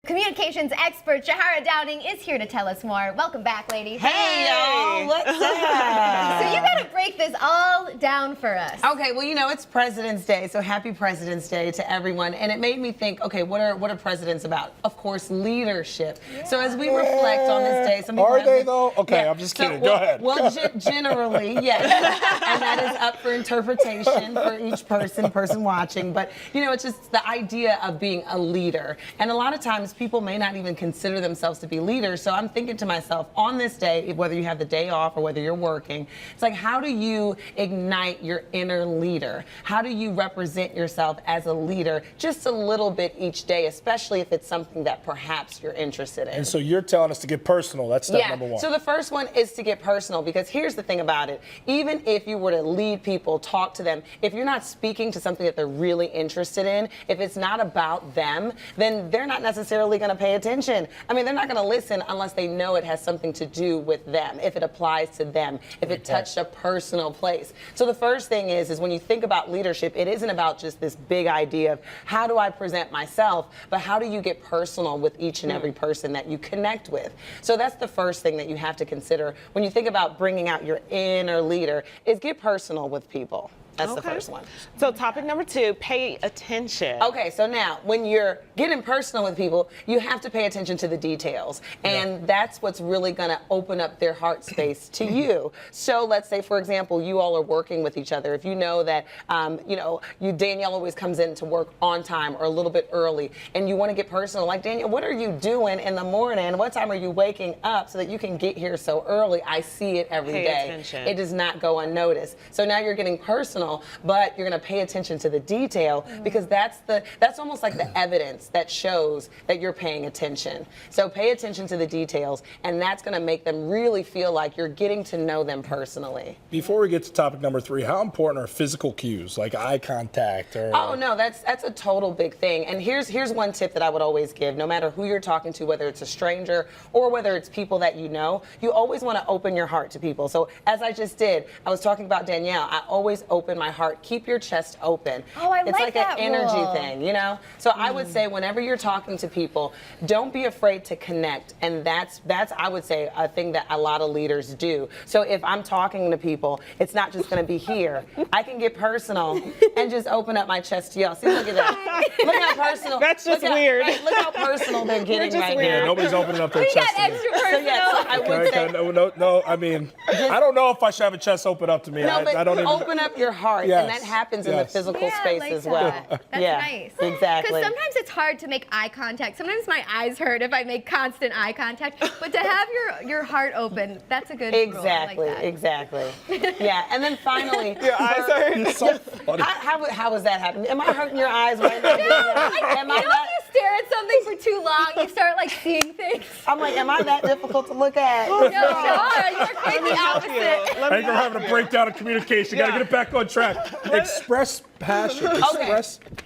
Communications expert Sherhara Downing is here to tell us more. Welcome back, ladies. Hey, y'all. What's up? So you got to break this all down for us. Okay, well, you know, it's President's Day, so happy President's Day to everyone. And it made me think, okay, what are presidents about? Of course, leadership. Yeah. So as we reflect on this day, some people are they though? Okay, yeah. I'm just kidding. Go ahead. Well, generally, yes. And that is up for interpretation for each person watching. But, you know, it's just the idea of being a leader. And a lot of times people may not even consider themselves to be leaders. So I'm thinking to myself, on this day, whether you have the day off or whether you're working, it's like, how do you ignite your inner leader? How do you represent yourself as a leader just a little bit each day, especially if it's something that perhaps you're interested in? And so you're telling us to get personal. That's step number one. So the first one is to get personal, because here's the thing about it. Even if you were to lead people, talk to them, if you're not speaking to something that they're really interested in, if it's not about them, then they're not necessarily going to pay attention. I mean, they're not going to listen unless they know it has something to do with them, if it applies to them, if it touched a personal place. So the first thing is when you think about leadership, it isn't about just this big idea of how do I present myself, but how do you get personal with each and every person that you connect with. So that's the first thing that you have to consider when you think about bringing out your inner leader, is get personal with people. That's the first one. So topic number 2, pay attention. Okay, so now when you're getting personal with people, you have to pay attention to the details. And that's what's really going to open up their heart space to you. So let's say, for example, you all are working with each other. If you know that, Danielle always comes in to work on time or a little bit early, and you want to get personal, like, Danielle, what are you doing in the morning? What time are you waking up so that you can get here so early? I see it every day. Pay attention. It does not go unnoticed. So now you're getting personal, but you're going to pay attention to the detail, because that's almost like the evidence that shows that you're paying attention. So pay attention to the details, and that's going to make them really feel like you're getting to know them personally. Before we get to topic number 3, how important are physical cues like eye contact? Or Oh no, that's a total big thing. And here's one tip that I would always give, no matter who you're talking to, whether it's a stranger or whether it's people that you know, you always want to open your heart to people. So as I just did, I was talking about Danielle, I always open my heart. Keep your chest open. Oh, I it's like that an energy rule. thing, you know? So I would say whenever you're talking to people, don't be afraid to connect. And that's I would say a thing that a lot of leaders do. So if I'm talking to people, it's not just going to be here. I can get personal and just open up my chest to y'all. See, look at that. Look how personal. That's just weird. Look how personal they're getting right yeah, now. nobody's opening up their We chest got to me. extra personal. So yeah, so I would say, No, I mean, I don't know if I should have a chest open up to me. no, but I don't even. open up your heart, Yes. and that happens in the physical Yeah, I space like as well. that. That's yeah, nice. Exactly. Because sometimes it's hard to make eye contact. Sometimes my eyes hurt if I make constant eye contact. But to have your heart open, that's a good Exactly, rule. I like that. exactly. Yeah, and then finally, Your eyes hurt. You're so funny. how was that happening? Am I hurting your eyes right now? Am I You know, that? if you stare at something for too long, you start like seeing things. I'm like, am I that difficult to look at? No, Sherhara, you're quite the opposite. Let I me think we're having a breakdown of communication. Got to get it back on track. Express passion.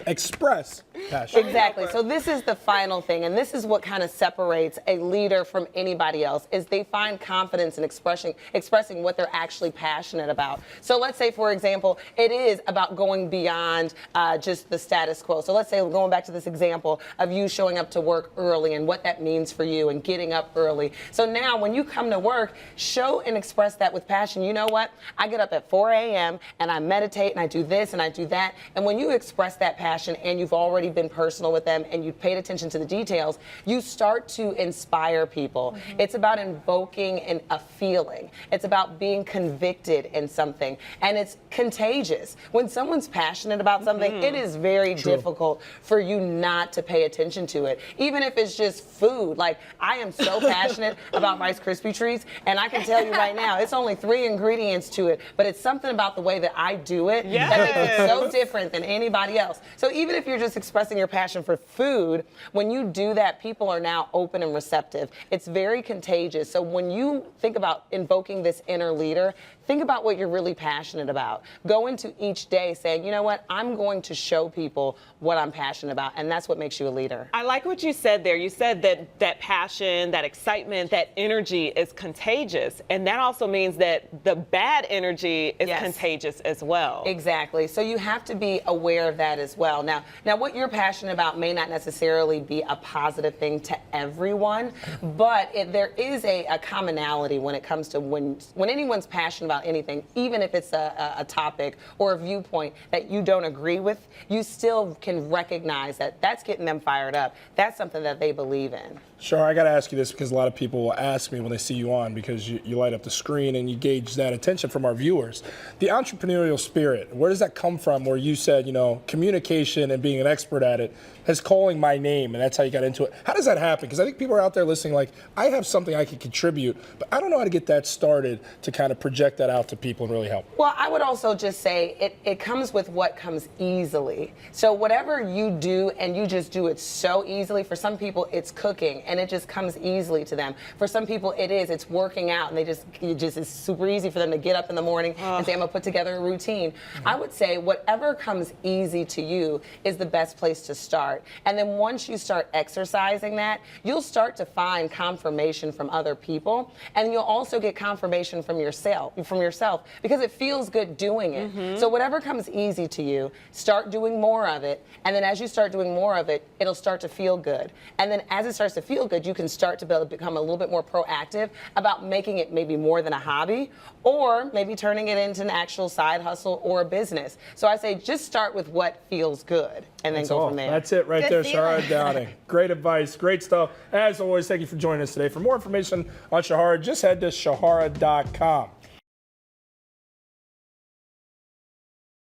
Express passion. Exactly. So this is the final thing, and this is what kind of separates a leader from anybody else, is they find confidence in expressing what they're actually passionate about. So let's say, for example, it is about going beyond just the status quo. So let's say, going back to this example of you showing up to work early and what that means for you and getting up early. So now when you come to work, show and express that with passion. You know what? I get up at 4 a.m. and I meditate and I do this and I do that. And when you express that passion and you've already been personal with them and you've paid attention to the details, you start to inspire people. It's about invoking a feeling. It's about being convicted in something. And it's contagious. When someone's passionate about something, it is very difficult for you not to pay attention to it. Even if it's just food. Like, I am so passionate about Rice Krispie treats, and I can tell you right now, it's only 3 ingredients to it, but it's something about the way that I do it that makes it so different than anybody else. So even if you're just expressing your passion for food, when you do that, people are now open and receptive. It's very contagious. So when you think about invoking this inner leader, think about what you're really passionate about. Go into each day saying, you know what, I'm going to show people what I'm passionate about, and that's what makes you a leader. I like what you said there. You said that passion, that excitement, that energy is contagious. And that also means that the bad energy is contagious as well. Exactly. So you have to be aware of that as well. Now what you're passionate about may not necessarily be a positive thing to everyone, but there is a commonality when it comes to when anyone's passionate about anything, even if it's a topic or a viewpoint that you don't agree with, you still can recognize that that's getting them fired up. That's something that they believe in. Sure, I got to ask you this because a lot of people will ask me when they see you on because you light up the screen and you gauge that attention from our viewers. The entrepreneurial spirit, where does that come from where you said, communication and being an expert at it is calling my name and that's how you got into it? How does that happen? Because I think people are out there listening like, I have something I can contribute, but I don't know how to get that started to kind of project that out to people and really help. Well, I would also just say it comes with what comes easily. So whatever you do and you just do it so easily, for some people it's cooking and it just comes easily to them. For some people it's working out and it's super easy for them to get up in the morning and say, I'm gonna put together a routine. Mm-hmm. I would say whatever comes easy to you is the best place to start. And then once you start exercising that, you'll start to find confirmation from other people, and you'll also get confirmation from yourself because it feels good doing it. Mm-hmm. So whatever comes easy to you, start doing more of it, and then as you start doing more of it, it'll start to feel good. And then as it starts to feel good, you can start to become a little bit more proactive about making it maybe more than a hobby, or maybe turning it into an actual side hustle or a business. So I say just start with what feels good and then go from there. That's it right there, Sherhara Downing. Great advice, great stuff. As always, thank you for joining us today. For more information on Sherhara, just head to Sherhara.com.